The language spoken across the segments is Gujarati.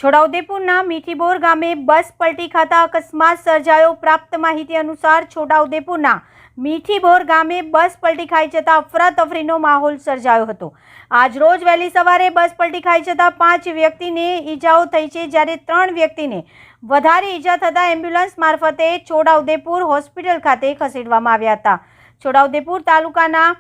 છોટાઉદેપુરના મીઠીબોર ગામે બસ પલટી ખાતા અકસ્માત સર્જાયો। પ્રાપ્ત માહિતી અનુસાર છોટાઉદેપુરના મીઠીબોર ગામે બસ પલટી ખાઈ જતા અફરાતફરીનો માહોલ સર્જાયો હતો। આજરોજ વહેલી સવારે બસ પલટી ખાઈ જતા 5 વ્યક્તિને ઈજાઓ થઈ છે, જ્યારે 3 વ્યક્તિને વધારે ઈજા થતા એમ્બ્યુલન્સ મારફતે છોટાઉદેપુર હોસ્પિટલ ખાતે ખસેડવામાં આવ્યા હતા। છોટાઉદેપુર તાલુકાના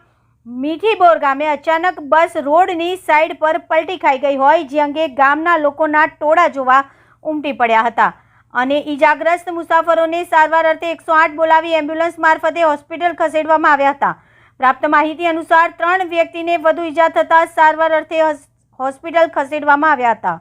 મીઠીબોર ગામે અચાનક બસ રોડની સાઈડ પર પલટી ખાઈ ગઈ હોય, જે અંગે ગામના લોકોના ટોળા જોવા ઉમટી પડ્યા હતા અને ઈજાગ્રસ્ત મુસાફરોને સારવાર અર્થે 108 બોલાવી એમ્બ્યુલન્સ મારફતે હોસ્પિટલ ખસેડવામાં આવ્યા હતા। પ્રાપ્ત માહિતી અનુસાર 3 વ્યક્તિને વધુ ઈજા થતા સારવાર અર્થે હોસ્પિટલ ખસેડવામાં આવ્યા હતા।